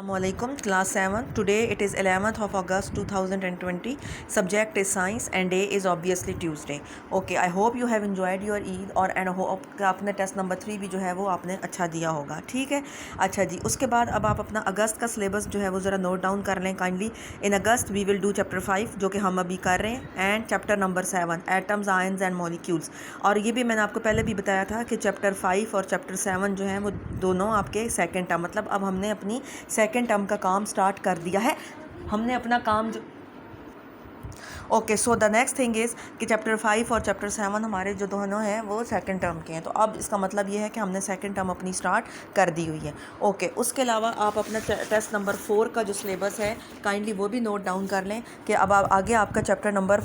Assalamualaikum, class 7. Today it is 11th of August 2020. Subject is science and day is obviously Tuesday. Okay, I hope you have enjoyed your Eid और and hope कि आपने test number 3 भी जो है वो आपने अच्छा दिया होगा. ठीक है. अच्छा जी, उसके बाद अब आप अपना अगस्त का सिलेबस जो है वो ज़रा नोट डाउन कर लें kindly. In August we will do chapter 5 जो कि हम अभी कर रहे हैं and chapter number 7 atoms ions and molecules. और ये भी मैंने आपको पहले भी बताया था कि चैप्टर 5 और चैप्टर 7 जो है वो दोनों आपके सेकेंड टर्म, मतलब अब हमने अपनी सेकेंड टर्म का काम स्टार्ट कर दिया है. हमने अपना काम जो okay so the next thing is कि चैप्टर 5 और चैप्टर 7 हमारे जो दोनों हैं वो सेकंड टर्म के हैं. तो अब इसका मतलब ये है कि हमने सेकंड टर्म अपनी स्टार्ट कर दी हुई है. ओके उसके अलावा आप अपना टेस्ट नंबर 4 का जो सिलेबस है काइंडली वो भी नोट डाउन कर लें कि अब आगे आपका चैप्टर नंबर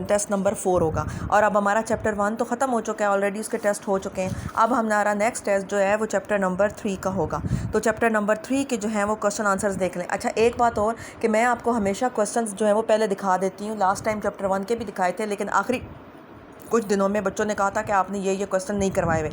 टेस्ट नंबर 4 होगा. और अब हमारा चैप्टर 1 तो ख़त्म हो चुका है, ऑलरेडी उसके टेस्ट हो चुके हैं. अब हमारा नेक्स्ट टेस्ट जो है वो चैप्टर नंबर 3 का होगा. तो चैप्टर नंबर 3 के जो हैं वो क्वेश्चन आंसर्स देख लें. अच्छा एक बात और कि मैं आपको हमेशा क्वेश्चन जो है वो पहले दिखा देती हूँ. लास्ट टाइम चैप्टर 1 के भी दिखाए थे, लेकिन आखिरी कुछ दिनों में बच्चों ने कहा था कि आपने ये क्वेश्चन नहीं करवाए हुए.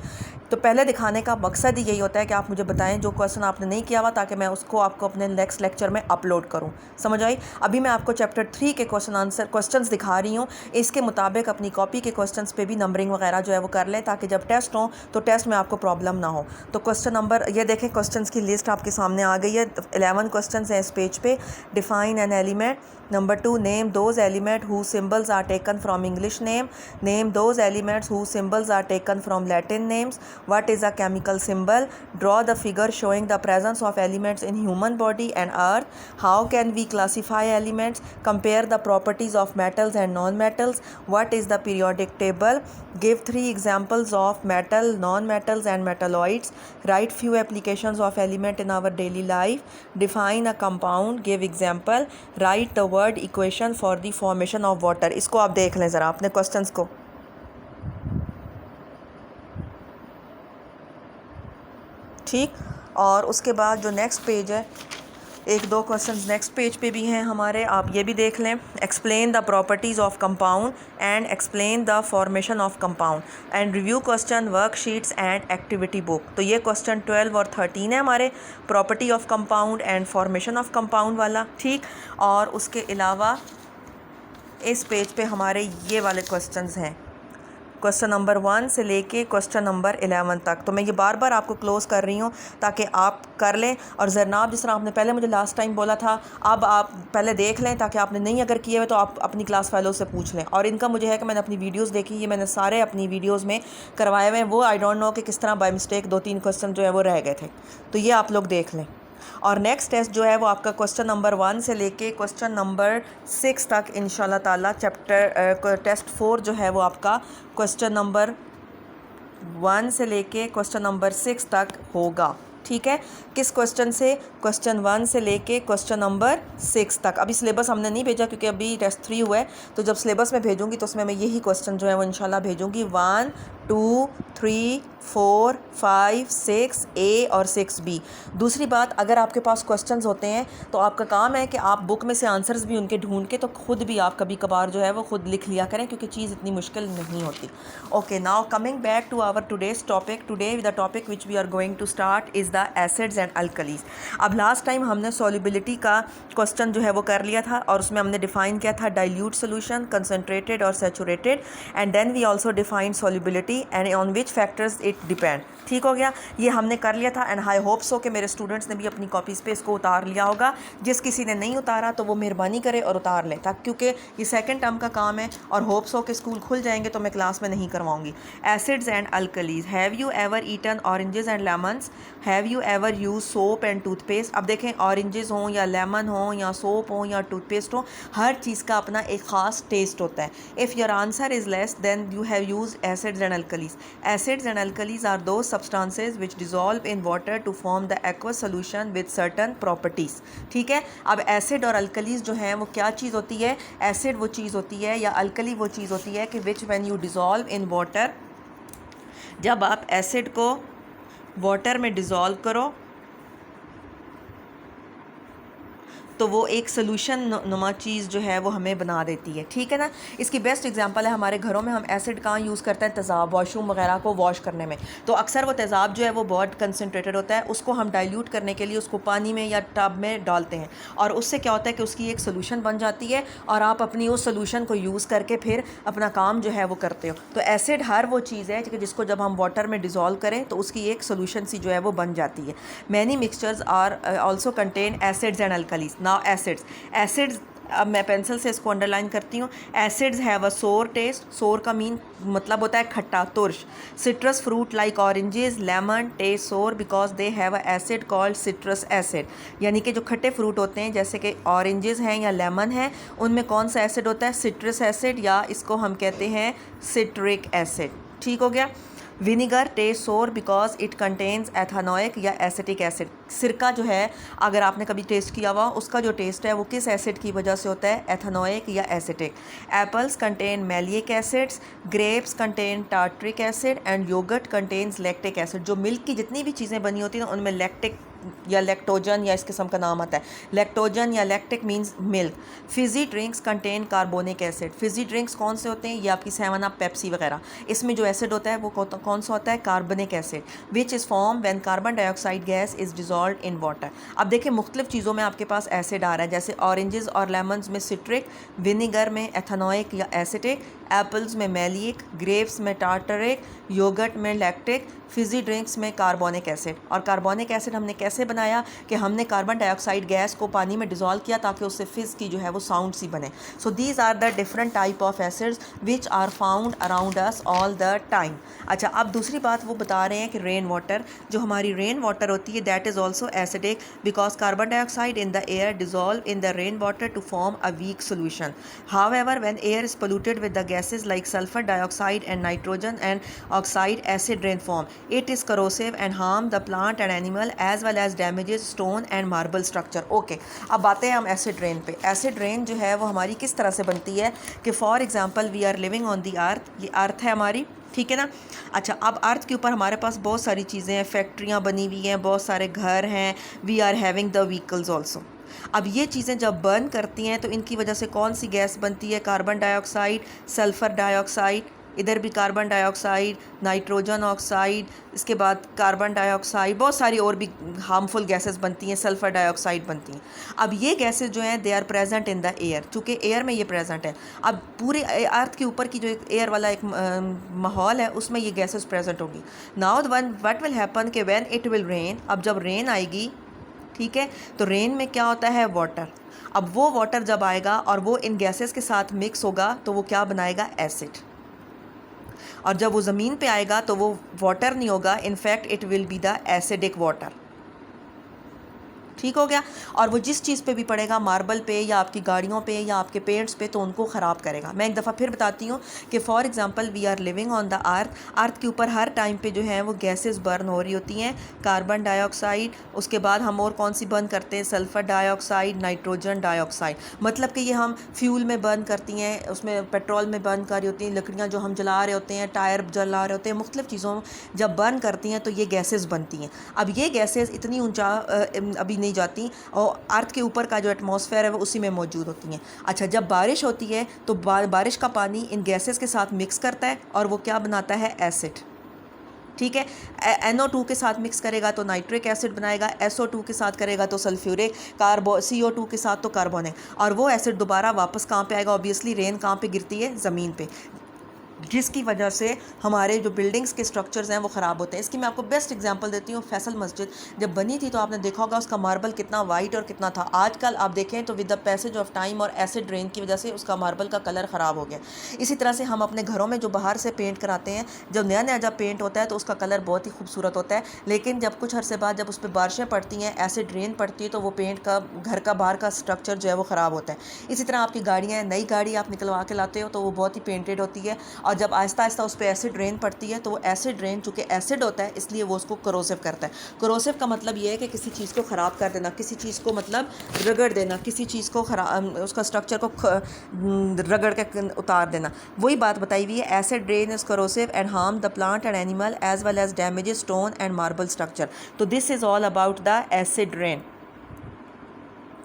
तो पहले दिखाने का मकसद ही यही होता है कि आप मुझे बताएं जो क्वेश्चन आपने नहीं किया हुआ, ताकि मैं उसको आपको अपने नेक्स्ट लेक्चर में अपलोड करूं. समझ आई. अभी मैं आपको चैप्टर 3 के क्वेश्चंस दिखा रही हूं. इसके मुताबिक अपनी कॉपी के क्वेश्चंस पे भी नंबरिंग वगैरह जो है वो कर लें, ताकि जब टेस्ट हो तो टेस्ट में आपको प्रॉब्लम ना हो. तो क्वेश्चन नंबर ये देखें, क्वेश्चंस की लिस्ट आपके सामने आ गई है. 11 क्वेश्चन हैं इस पेज पे. Define an element. Number 2, name those element who symbols are taken from English name. Name those elements whose symbols are taken from Latin names. What is a chemical symbol? Draw the figure showing the presence of elements in human body and earth. How can we classify elements? Compare the properties of metals and non-metals. What is the periodic table? Give 3 examples of metal, non-metals and metalloids. Write few applications of element in our daily life. Define a compound. Give example. Write the word equation for the formation of water. इसको आप देख लें ज़रा अपने questions को. ठीक. और उसके बाद जो नेक्स्ट पेज है, एक दो क्वेश्चंस नेक्स्ट पेज पे भी हैं हमारे, आप ये भी देख लें. Explain the properties of compound and explain the formation of compound and review question worksheets and activity book. तो ये क्वेश्चन 12 और 13 है हमारे, property of compound and formation of compound वाला. ठीक. और उसके अलावा इस पेज पे हमारे ये वाले क्वेश्चंस हैं, क्वेश्चन नंबर 1 से लेके क्वेश्चन नंबर 11 तक. तो मैं ये बार बार आपको क्लोज़ कर रही हूँ ताकि आप कर लें. और जरनाब जिस तरह आपने पहले मुझे लास्ट टाइम बोला था, अब आप पहले देख लें, ताकि आपने नहीं अगर किए हुए तो आप अपनी क्लास फेलो से पूछ लें. और इनका मुझे है कि मैंने अपनी वीडियोस देखी, ये मैंने सारे अपनी वीडियोस में करवाए हुए हैं. वो आई डोंट नो कि किस तरह बाय मिस्टेक 2-3 क्वेश्चन जो है वो रह गए थे. तो ये आप लोग देख लें. और नेक्स्ट टेस्ट जो है वो आपका क्वेश्चन नंबर 1 से लेके क्वेश्चन नंबर 6 तक इंशाल्लाह ताला चैप्टर टेस्ट 4 जो है वो आपका क्वेश्चन नंबर 1 से लेके क्वेश्चन नंबर 6 तक होगा. ठीक है. किस क्वेश्चन से? क्वेश्चन 1 से लेके क्वेश्चन नंबर 6 तक. अभी सिलेबस हमने नहीं भेजा क्योंकि अभी टेस्ट 3 हुआ है. तो जब सिलेबस में भेजूंगी तो उसमें मैं यही क्वेश्चन जो है वो इंशाल्लाह भेजूंगी. 1, 2, 3, 4, 5, 6 ए और 6 बी. दूसरी बात, अगर आपके पास क्वेश्चंस होते हैं तो आपका काम है कि आप बुक में से आंसर्स भी उनके ढूंढ के तो खुद भी आप कभी कभार जो है वो खुद लिख लिया करें, क्योंकि चीज़ इतनी मुश्किल नहीं होती. Okay, now coming back to our today's topic. Today the topic which we are going to start is the acids and alkalis. अब लास्ट टाइम हमने सॉल्युबिलिटी का क्वेश्चन जो है वो कर लिया था, और उसमें हमने डिफाइन किया था डाइल्यूट सोल्यूशन, कंसनट्रेटेड और saturated. And then we also define solubility and on which factors it depend. ठीक हो गया. ये हमने कर लिया था. एंड आई होप सो कि मेरे स्टूडेंट्स ने भी अपनी कॉपीज़ पे इसको उतार लिया होगा. जिस किसी ने नहीं उतारा तो वो मेहरबानी करे और उतार लें, ताकि क्योंकि ये सेकंड टर्म का काम है और होप सो कि स्कूल खुल जाएंगे तो मैं क्लास में नहीं करवाऊंगी. Acids and alkalis. Have you ever eaten oranges and lemons? Have you ever use soap and toothpaste? अब देखें, ऑरेंजेस हों या लेमन हो या सोप हो या टूथपेस्ट हो, हर चीज़ का अपना एक ख़ास टेस्ट होता है. If your answer is less than you have use acids and alkalis. Acids and alkalis are those substances which dissolve in water to form the aqueous solution with certain properties. ठीक है. अब acid और alkalis जो हैं वो क्या चीज़ होती है? एसिड वो चीज़ होती है या अल्कली वो चीज़ होती है कि विच when you dissolve in water, जब आप एसिड को वाटर में डिज़ोल्व करो तो वो एक सोल्यूशन नुमा चीज़ जो है वो हमें बना देती है, ठीक है ना। इसकी बेस्ट एग्जांपल है हमारे घरों में हम एसिड कहाँ यूज़ करते हैं, तेज़ाब, वॉशरूम वगैरह को वॉश करने में। तो अक्सर वो तेज़ाब जो है वो बहुत कंसनट्रेटेड होता है, उसको हम डाइल्यूट करने के लिए उसको पानी में या टब में डालते हैं और उससे क्या होता है कि उसकी एक सोल्यूशन बन जाती है और आप अपनी उस सोल्यूशन को यूज़ करके फिर अपना काम जो है वो करते हो। तो एसिड हर वो चीज़ है कि जिसको जब हम वाटर में डिज़ोल्व करें तो उसकी एक सोल्यूशन सी जो है वो बन जाती है। Many mixtures are also contain acids and alkalis. Now acids अब मैं पेंसिल से इसको अंडरलाइन करती हूँ। एसिड्स हैव अ सोर टेस्ट, सोर का मीन मतलब होता है खट्टा, तुर्श। Citrus fruit like oranges, lemon taste sour because they have a acid called citrus acid. यानी कि जो खट्टे फ्रूट होते हैं जैसे कि ऑरेंजेस हैं या लेमन है, उनमें कौन सा एसिड होता है, सिट्रस एसिड, या इसको हम कहते हैं सिट्रिक एसिड। ठीक हो गया। Vinegar test sour because it contains एथानोइक या एसिटिक एसिड। सिरका जो है अगर आपने कभी टेस्ट किया हुआ, उसका जो टेस्ट है वो किस एसिड की वजह से होता है, एथानोइक या acetic. Apples contain malic acids, grapes contain tartaric acid and yogurt contains lactic acid. जो मिल्क की जितनी भी चीज़ें बनी होती हैं उनमें लैक्टिक या लैक्टोजन या इस किस्म का नाम आता है, लैक्टोजन या lactic means milk. Fiji drinks contain carbonic acid. Fiji drinks कौन से होते हैं, ये आपकी 7 अप, पेप्सी वगैरह, इसमें जो एसिड होता है वो कौन सा होता है, कार्बनिक acid, which is form when carbon dioxide gas is dissolve in water. अब देखिए मुख्तलिफ चीज़ों में आपके पास एसिड आ रहा है, जैसे ऑरेंजेस और लेमन्स में सिट्रिक, विनीगर में एथानोइक या एसिटिक, एप्पल्स में मैलिक, ग्रेप्स में टार्टरिक, योगर्ट में लैक्टिक, फिजी ड्रिंक्स में कार्बोनिक एसिड। और कार्बोनिक एसिड हमने कैसे बनाया कि हमने कार्बन डाइऑक्साइड गैस को पानी में डिज़ोल्व किया ताकि उससे फिज़ की जो है वो साउंड सी बने। So these are the different type of acids which are found around us all the time. अच्छा, अब दूसरी बात वो बता रहे हैं कि रेन वाटर, जो हमारी रेन वाटर होती है that is also acidic because carbon dioxide in the air dissolve in the rain water to form a weak solution. However when air is polluted with the gases like sulphur dioxide and nitrogen and oxide, acid rain form. It is corrosive and harm the plant and animal as well as damages stone and marble structure. Okay, अब बातें हैं हम acid rain पे। Acid rain जो है वो हमारी किस तरह से बनती है कि for example we are living on the earth, ये अर्थ है हमारी, ठीक है ना। अच्छा, अब अर्थ के ऊपर हमारे पास बहुत सारी चीज़ें हैं, फैक्ट्रियाँ बनी हुई हैं, बहुत सारे घर हैं, we are having the vehicles also. अब ये चीज़ें जब बर्न करती हैं तो इनकी वजह से कौन सी गैस बनती है, कार्बन डाइऑक्साइड, सल्फ़र डाइऑक्साइड, इधर भी कार्बन डाइऑक्साइड, नाइट्रोजन ऑक्साइड, इसके बाद कार्बन डाइऑक्साइड, बहुत सारी और भी हार्मफुल गैसेस बनती हैं, सल्फ़र डाइऑक्साइड बनती हैं। अब ये गैसेस जो हैं they are present in the air, चूँकि एयर में ये प्रेजेंट है। अब पूरे अर्थ के ऊपर की जो एक एयर वाला एक माहौल है उसमें ये गैसेस प्रेजेंट होगी। नाउ व्हाट विल हैपन कि व्हेन इट विल रेन, अब जब रेन आएगी, ठीक है, तो रेन में क्या होता है, वाटर। अब वो वाटर जब आएगा और वो इन गैसेस के साथ मिक्स होगा तो वो क्या बनाएगा, एसिड। और जब वो ज़मीन पे आएगा तो वो वाटर नहीं होगा, in fact it will be the acidic water. ठीक हो गया। और वो जिस चीज़ पे भी पड़ेगा, मार्बल पे या आपकी गाड़ियों पे या आपके पेंट्स पे, तो उनको ख़राब करेगा। मैं एक दफ़ा फिर बताती हूँ कि for example we are living on the earth, earth के ऊपर हर टाइम पे जो है वो गैसेस बर्न हो रही होती हैं, कार्बन डाइऑक्साइड, उसके बाद हम और कौन सी बर्न करते हैं, सल्फ़र डाइऑक्साइड, नाइट्रोजन डाइऑक्साइड। मतलब कि ये हम फ्यूल में बर्न करती हैं, उसमें पेट्रोल में बर्न कर रही होती हैं, लकड़ियाँ जो हम जला रहे होते हैं, टायर जला रहे होते हैं, मुख्तलिफ़ चीज़ों जब बर्न करती हैं तो ये गैसेस बनती हैं। अब ये गैसेस इतनी ऊंचा अभी नहीं जाती और अर्थ के ऊपर का जो एटमॉस्फेयर है वो उसी में मौजूद होती हैं। अच्छा, जब बारिश होती है तो बारिश का पानी इन गैसेस के साथ मिक्स करता है और वो क्या बनाता है, एसिड। ठीक है, NO2 के साथ मिक्स करेगा तो नाइट्रिक एसिड बनाएगा, SO2 के साथ करेगा तो सल्फ्यूरिक, CO2 के साथ तो कार्बोनिक, और वो एसिड दोबारा वापस कहाँ पे आएगा, ऑब्वियसली रेन कहाँ पे गिरती है, ज़मीन पे, जिसकी वजह से हमारे जो बिल्डिंग्स के स्ट्रक्चर्स हैं वो ख़राब होते हैं। इसकी मैं आपको बेस्ट एग्जांपल देती हूँ। फैसल मस्जिद जब बनी थी तो आपने देखा होगा उसका मार्बल कितना वाइट और कितना था। आजकल आप देखें तो with the passage of time और एसिड रेन की वजह से उसका मार्बल का कलर ख़राब हो गया। इसी तरह से हम अपने घरों में जो बाहर से पेंट कराते हैं, जब नया नया जब पेंट होता है तो उसका कलर बहुत ही खूबसूरत होता है, लेकिन जब कुछ अरसे बाद जब उस पर बारिशें पड़ती हैं, एसिड रेन पड़ती है, तो वो पेंट का घर का बाहर का स्ट्रक्चर जो है वो ख़राब होता है। इसी तरह आपकी गाड़ियाँ, नई गाड़ी आप निकलवा के लाते हो तो वो बहुत ही पेंटेड होती है, और जब आहिस्ता आहिस्ता उस पर एसिड रेन पड़ती है तो वो एसिड रेन चूँकि एसिड होता है इसलिए वो उसको करोसिव करता है। करोसिव का मतलब ये है कि किसी चीज़ को ख़राब कर देना, किसी चीज़ को मतलब रगड़ देना, किसी चीज़ को उसका स्ट्रक्चर को रगड़ के उतार देना। वही बात बताई हुई है, acid rain is corrosive and harm the plant and animal as well as damages stone and marble structure. तो this is all about the acid rain.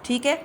ठीक है।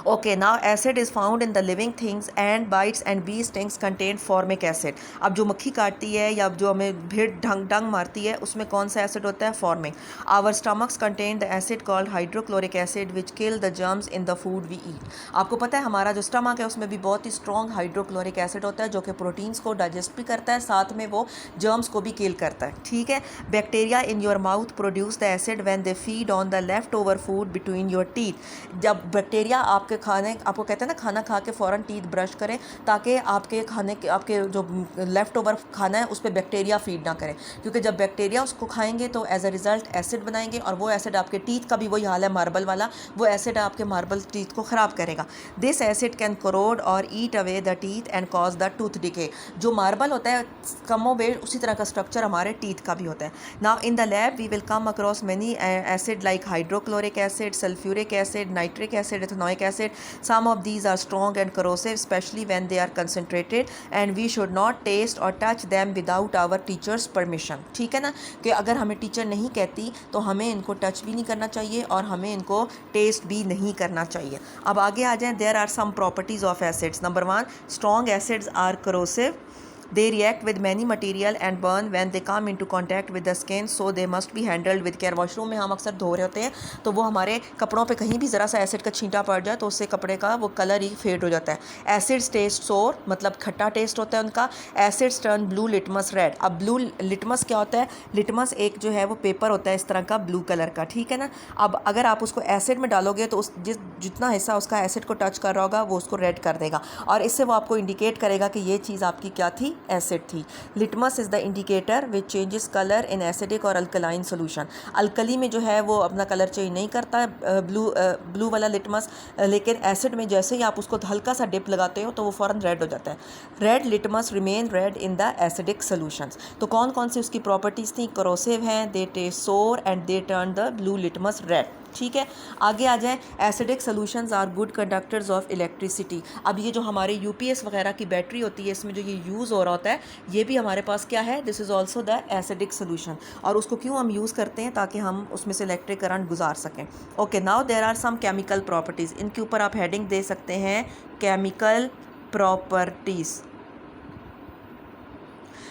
Okay, now acid is found in the living things and bites and bee stings contain formic acid. अब जो मक्खी काटती है या जो हमें भीड़ डंग मारती है उसमें कौन सा एसिड होता है? Formic. Our stomachs contain the acid called hydrochloric acid which kill the germs in the food we eat. आपको पता है हमारा जो स्टमक है उसमें भी बहुत ही स्ट्रॉन्ग हाइड्रोक्लोरिक एसिड होता है जो कि प्रोटीन्स को डाइजेस्ट भी करता है, साथ में वो जर्म्स को भी किल करता है। ठीक है। Bacteria in your mouth produce the acid when they feed on the left over food between your teeth. जब बैक्टीरिया आपके आपको कहते हैं ना खाना खा के फ़ौरन टीथ ब्रश करें ताकि आपके खाने के आपके जो लेफ़्ट ओवर खाना है उस पर बैक्टीरिया फीड ना करें, क्योंकि जब बैक्टीरिया उसको खाएंगे तो एज अ रिज़ल्ट एसिड बनाएंगे और वो एसिड आपके टीथ का भी वही हाल है मार्बल वाला, वो एसिड आपके मार्बल टीथ को ख़राब करेगा। This acid can corrode or eat away the teeth and cause the tooth decay. जो मार्बल होता है कमो बे उसी तरह का स्ट्रक्चर हमारे टीथ का भी होता है। Now in the lab we will come across many acid like hydrochloric acid, sulphuric acid, nitric acid, ethanoic acid. Some of these are strong and corrosive, especially when they are concentrated, and we should not taste or touch them without our teacher's permission. ठीक है ना, कि अगर हमें teacher नहीं कहती तो हमें इनको टच भी नहीं करना चाहिए और हमें इनको टेस्ट भी नहीं करना चाहिए। अब आगे आ जाएं। There are some properties of acids. Number 1, strong acids are corrosive. They react with many material and burn when they come into contact with the skin, so they must be handled with care. Washroom में हम अक्सर धो रहे होते हैं तो वो हमारे कपड़ों पे कहीं भी ज़रा सा एसिड का छींटा पड़ जाए तो उससे कपड़े का वो कलर ही फेड हो जाता है। एसिड्स टेस्ट सोर, मतलब खट्टा टेस्ट होता है उनका। Acids turn blue litmus red. अब ब्लू लिटमस क्या होता है? लिटमस एक जो है वो पेपर होता है इस तरह का ब्लू कलर का, ठीक है ना। अब अगर आप उसको एसिड में डालोगे तो उस जितना हिस्सा उसका एसिड को टच कर रहा होगा वो उसको रेड कर देगा और इससे वो आपको इंडिकेट करेगा कि ये चीज़ आपकी क्या थी? एसिड थी। Litmus is the indicator which changes colour in acidic और अल्कलाइन सोल्यूशन। अल्कली में जो है वो अपना कलर चेंज नहीं करता है ब्लू वाला लिटमस, लेकिन एसिड में जैसे ही आप उसको हल्का सा डिप लगाते हो तो वो फ़ौरन रेड हो जाता है। Red litmus remain red in the acidic solutions. तो कौन कौन सी उसकी प्रॉपर्टीज़ थी? करोसिव हैं, they taste sour and they turn the blue litmus red. ठीक है। आगे आ जाए। Acidic solutions are good conductors of electricity. अब ये जो हमारे यूपीएस वगैरह की बैटरी होती है इसमें जो ये यूज़ हो रहा होता है ये भी हमारे पास क्या है? This is also the acidic solution. और उसको क्यों हम यूज़ करते हैं? ताकि हम उसमें से इलेक्ट्रिक करंट गुजार सकें। Okay, now there are some chemical properties. इनके ऊपर आप हेडिंग दे सकते हैं chemical properties.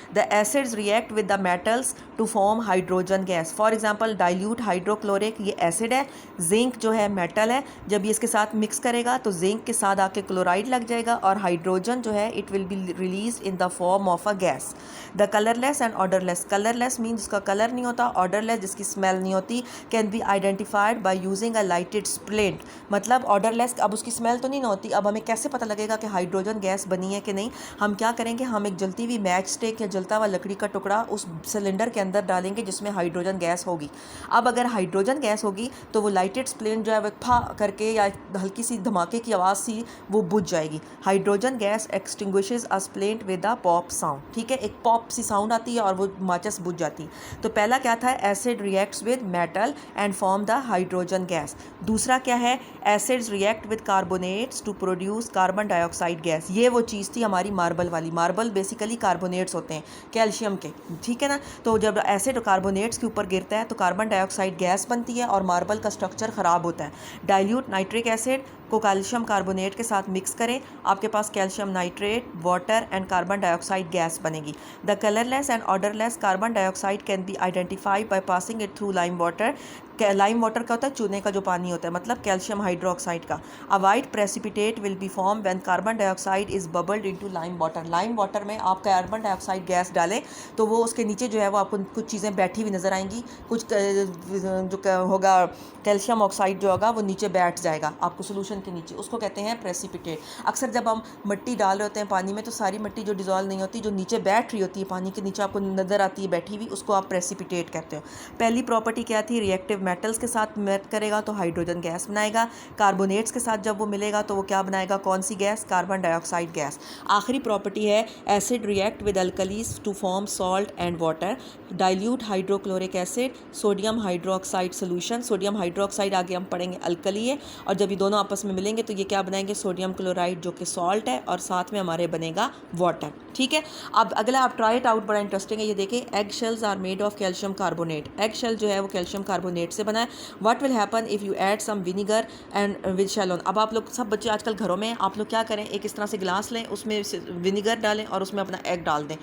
The acids react with the metals to form hydrogen gas. For example, dilute hydrochloric ये acid है, जिंक जो है मेटल है, जब ये इसके साथ मिक्स करेगा तो जिंक के साथ आके क्लोराइड लग जाएगा और हाइड्रोजन जो है it will be release in the form of a gas. The colourless and odourless. Colourless mean जिसका कलर नहीं होता, ऑर्डरलेस जिसकी स्मेल नहीं होती, can be identified by using a lighted splint. मतलब ऑर्डरलेस, अब उसकी स्मेल तो नहीं ना होती, अब हमें कैसे पता लगेगा कि हाइड्रोजन गैस बनी है कि नहीं? हम क्या करेंगे, हम एक जलती हुई मैच स्टिक या जलता हुआ लकड़ी का टुकड़ा उस सिलेंडर के अंदर डालेंगे जिसमें हाइड्रोजन गैस होगी। अब अगर हाइड्रोजन गैस होगी तो वो लाइटेड स्प्लिंट जो है वो फा करके या हल्की सी धमाके की आवाज़ सी वो बुझ जाएगी। Hydrogen gas extinguishes a splint with a pop sound. ठीक है, एक पॉप सी साउंड आती है और वो माचिस बुझ जाती है। तो पहला क्या था? Acid reacts with metal and form the hydrogen gas. दूसरा क्या है? Acids react with carbonates to produce carbon dioxide gas. ये वो चीज़ थी हमारी मार्बल वाली। मार्बल बेसिकली कार्बोनेट्स होते हैं कैल्शियम के, ठीक है ना। तो जब एसिड कार्बोनेट्स के ऊपर गिरता है तो कार्बन डाइऑक्साइड गैस बनती है और मार्बल का स्ट्रक्चर ख़राब होता है। डाइल्यूट नाइट्रिक एसिड को कैल्शियम कार्बोनेट के साथ मिक्स करें, आपके पास calcium nitrate, water and carbon dioxide gas बनेगी। The colourless and odourless carbon dioxide can be identified by passing it through lime water. Lime water का होता है चूने का जो पानी होता है, मतलब कैल्शियम हाइड्रोक्साइड का। अ white precipitate will be form when carbon dioxide is bubbled into lime water. Lime water में आप कार्बन डाइऑक्साइड गैस डालें तो वो उसके नीचे जो है वो आपको कुछ चीज़ें बैठी हुई नज़र आएंगी, कुछ जो होगा कैल्शियम ऑक्साइड जो होगा वो नीचे बैठ जाएगा आपको सोल्यूशन के नीचे, उसको कहते हैं प्रेसिपिटेट। अक्सर जब हम मिट्टी डाल रहे होते हैं पानी में तो सारी मिट्टी जो डिज़ोल्व नहीं होती, जो नीचे बैठ रही होती है पानी के नीचे आपको नज़र आती है बैठी हुई, उसको आप प्रेसिपिटेट कहते हो। पहली प्रॉपर्टी क्या थी? रिएक्टिव मेटल्स के साथ मेट करेगा तो हाइड्रोजन गैस बनाएगा। कार्बोनेट्स के साथ जब वो मिलेगा तो वो क्या बनाएगा? कौन सी गैस? Carbon dioxide gas. आखिरी प्रॉपर्टी है acid react with alkalis to form salt and water. Dilute hydrochloric acid, sodium hydroxide solution. Sodium hydroxide आगे हम पढ़ेंगे अल्कली है, और जब ये दोनों आपस में मिलेंगे तो ये क्या बनाएंगे, सोडियम क्लोराइड जो कि सॉल्ट है, और साथ में हमारे बनेगा वाटर। ठीक है, अब अगला आप ट्राई इट आउट, बड़ा इंटरेस्टिंग है ये देखें। Egg shells are made of calcium carbonate. Egg shell जो है वो कैल्शियम कार्बोनेट से बना है। What will happen if you add some vinegar and with shell on. अब आप लोग सब बच्चे आजकल घरों में आप लोग क्या करें, एक इस तरह से गिलास लें, उसमें विनीगर डालें और उसमें अपना एग डाल दें,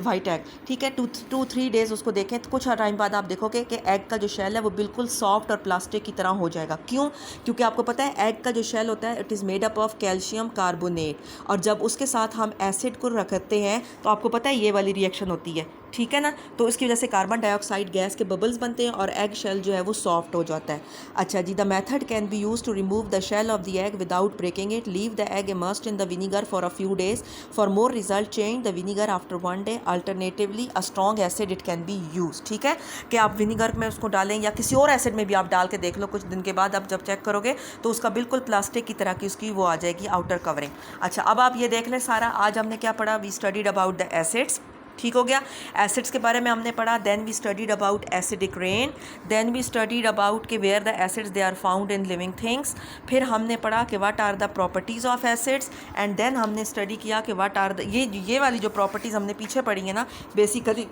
वाइट एग। ठीक है, 2-3 डेज़ उसको देखें तो कुछ टाइम बाद आप देखोगे कि एग का जो शेल है वो बिल्कुल सॉफ्ट और प्लास्टिक की तरह हो जाएगा। क्यों? क्योंकि आपको पता है एग का जो शेल होता है it is made up of calcium carbonate, और जब उसके साथ हम एसिड को रखते हैं तो आपको पता है ये वाली रिएक्शन होती है। ठीक है ना, तो इसकी वजह से कार्बन डाइऑक्साइड गैस के बबल्स बनते हैं और एग शेल जो है वो सॉफ्ट हो जाता है। अच्छा जी, the method can be use to remove the shell of the egg without breaking it. Leave the egg immersed in the vinegar for a few days. For more result change the vinegar after 1 day. Alternatively a strong acid it can be use. ठीक है, कि आप vinegar में उसको डालें या किसी और एसिड में भी आप डाल के देख लो, कुछ दिन के बाद आप जब चेक करोगे तो उसका बिल्कुल प्लास्टिक की तरह की उसकी वो आ जाएगी आउटर कवरिंग। अच्छा, अब आप ये देख लें सारा आज हमने क्या पढ़ा, we studied about the acids. ठीक हो गया, एसिड्स के बारे में हमने पढ़ा। Then we studied about acidic rain. Then we studied about कि where the acids they are found in living things. फिर हमने पढ़ा कि what are the properties of acids, and then हमने स्टडी किया कि व्हाट आर द ये वाली जो प्रॉपर्टीज़ हमने पीछे पढ़ी है ना, बेसिकली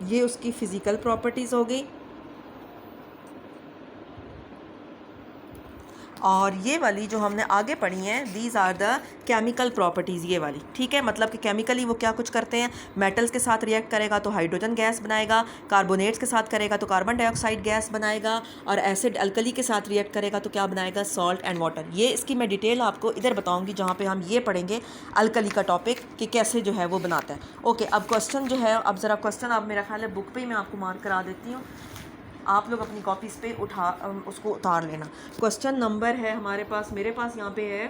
ये उसकी फ़िज़िकल प्रॉपर्टीज़ हो गई, और ये वाली जो हमने आगे पढ़ी हैं these are the chemical properties, ये वाली। ठीक है, मतलब कि केमिकली वो क्या कुछ करते हैं, मेटल्स के साथ रिएक्ट करेगा तो हाइड्रोजन गैस बनाएगा, कार्बोनेट्स के साथ करेगा तो कार्बन डाइऑक्साइड गैस बनाएगा, और एसिड अल्कली के साथ रिएक्ट करेगा तो क्या बनाएगा, सॉल्ट एंड वाटर। ये इसकी मैं डिटेल आपको इधर बताऊँगी जहाँ पर हम ये पढ़ेंगे अल्कली का टॉपिक कि कैसे जो है वो बनाता है। ओके, अब क्वेश्चन जो है, अब ज़रा क्वेश्चन आप मेरा ख्याल है बुक पर ही मैं आपको मार्क करा देती हूँ, आप लोग अपनी कॉपीज़ पे उसको उतार लेना। क्वेश्चन नंबर है हमारे पास, मेरे पास यहाँ पे है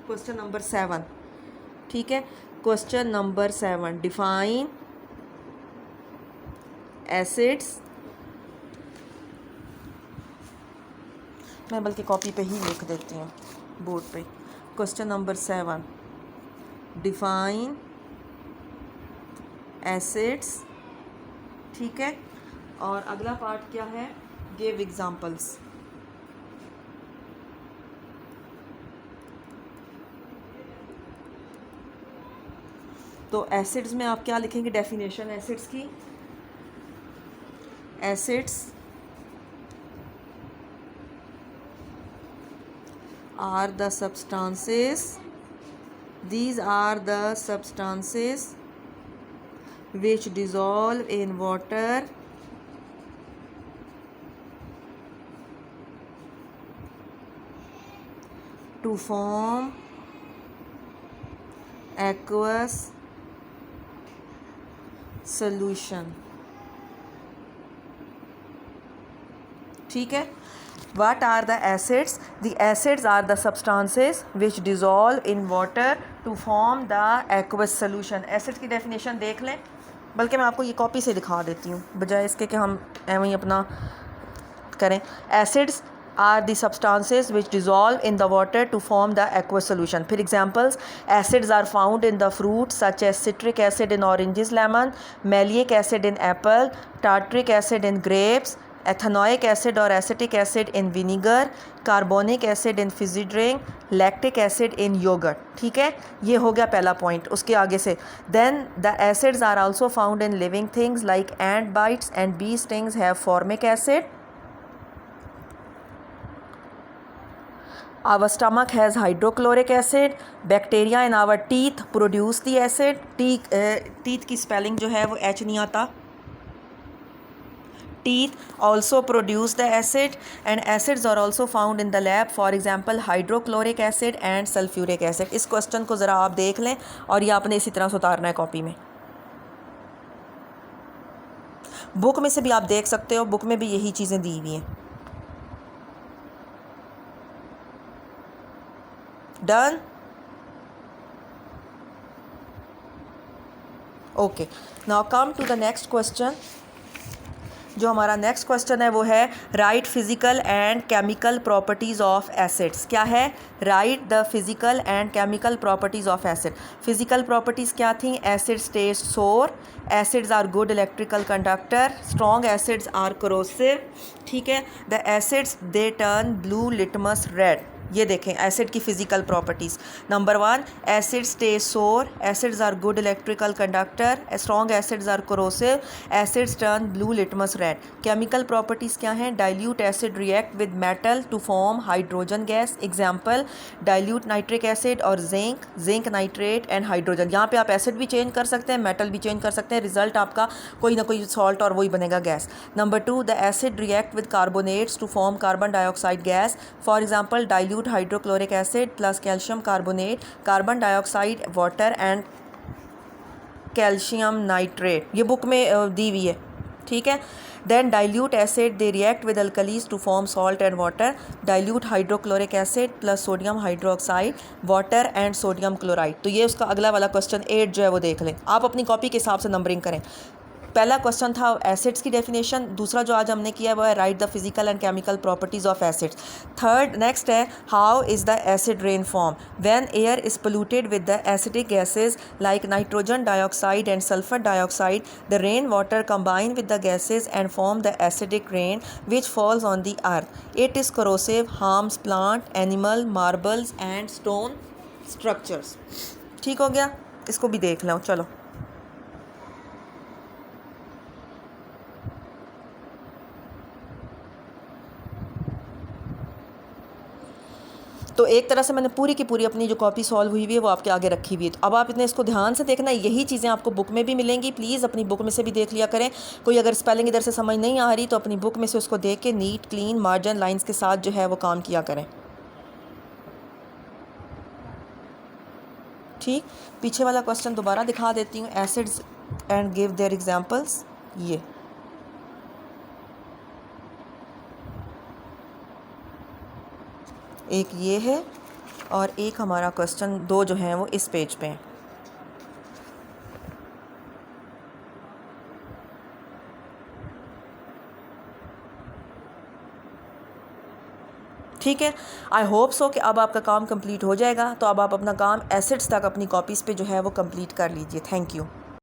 क्वेश्चन नंबर 7। ठीक है, क्वेश्चन नंबर 7, डिफाइन एसिड्स। मैं बल्कि कॉपी पे ही लिख देती हूँ बोर्ड पे। Question number 7, define acids. ठीक है, और अगला पार्ट क्या है, गिव एग्जाम्पल्स। तो एसिड्स में आप क्या लिखेंगे, डेफिनेशन एसिड्स की। Acids are the substances, these are the substances which dissolve in water to form aqueous solution। ठीक है, what are the acids? The acids are the substances which dissolve in water to form the aqueous solution। Acid की definition देख लें, बल्कि मैं आपको ये copy से दिखा देती हूँ बजाय इसके कि हम एवं ही अपना करें। Acids are the substances which dissolve in the water to form the aqueous solution। फिर examples, acids are found in the fruits such as citric acid in oranges, lemon, malic acid in apple, tartaric acid in grapes, ethanoic acid or acetic acid in vinegar, carbonic acid in fizzy drink, lactic acid in yogurt। ठीक है, ये हो गया पहला point. उसके आगे से then the acids are also found in living things like ant bites and bee stings have formic acid। Our stomach has hydrochloric acid। Bacteria in our teeth produce the acid। teeth की spelling जो है वो H नहीं आता। Teeth also produce the acid and acids are also found in the lab, for example hydrochloric acid and sulfuric acid। इस question को ज़रा आप देख लें और ये आपने इसी तरह से उतारना है कॉपी में। बुक में से भी आप देख सकते हो, बुक में भी यही चीज़ें दी हुई हैं। Done, okay, now come to the next question. जो हमारा नेक्स्ट क्वेश्चन है वो है right physical and chemical properties of acids. क्या है, right the physical and chemical properties of acid. Physical properties क्या थी, acids taste sour, acids are good electrical conductor, strong acids are corrosive. ठीक है, the acids they turn blue litmus red. ये देखें acid की physical properties. Number 1, acid stay sour, acids are good electrical conductor, strong acids are corrosive, acids turn blue litmus red. Chemical properties क्या हैं? Dilute acid react with metal to form hydrogen gas. Example dilute nitric acid और zinc nitrate and hydrogen. यहाँ पे आप acid भी change कर सकते हैं, मेटल भी चेंज कर सकते हैं, रिजल्ट आपका कोई ना कोई सॉल्ट और वही बनेगा gas. Number 2, the acid react with carbonates to form carbon dioxide gas. For example dilute hydrochloric acid plus calcium carbonate, carbon dioxide, water and calcium nitrate. ये बुक में दी हुई है, ठीक है। Then dilute acid they react with alkalis to form salt and water. Dilute hydrochloric acid plus sodium hydroxide, water and sodium chloride. तो ये उसका अगला वाला क्वेश्चन 8 जो है वो देख लें। आप अपनी कॉपी के हिसाब से नंबरिंग करें। पहला क्वेश्चन था एसिड्स की डेफिनेशन, दूसरा जो आज हमने किया वो है right the physical and chemical properties of acids. Third next है how is the acid rain form? When air is polluted with the acidic gases like nitrogen dioxide and sulphur dioxide, the rain water combine with the gases and form the acidic rain which falls on the earth. It is corrosive, harms plant, animal, marbles and stone structures. ठीक हो गया, इसको भी देख लो। चलो तो एक तरह से मैंने पूरी की पूरी अपनी जो कॉपी सॉल्व हुई हुई है वो आपके आगे रखी हुई है। तो अब आप इतने इसको ध्यान से देखना, यही चीज़ें आपको बुक में भी मिलेंगी। प्लीज़ अपनी बुक में से भी देख लिया करें। कोई अगर स्पेलिंग इधर से समझ नहीं आ रही तो अपनी बुक में से उसको देख के नीट क्लीन मार्जिन लाइंस के साथ जो है वो काम किया करें। ठीक, पीछे वाला क्वेश्चन दोबारा दिखा देती हूँ। Acids and give their examples. ये एक ये है और एक हमारा क्वेश्चन 2 जो हैं वो इस पेज पे हैं। ठीक है, आई होप सो कि अब आपका काम कंप्लीट हो जाएगा। तो अब आप अपना काम एसिड्स तक अपनी कॉपीज़ पे जो है वो कंप्लीट कर लीजिए। Thank you.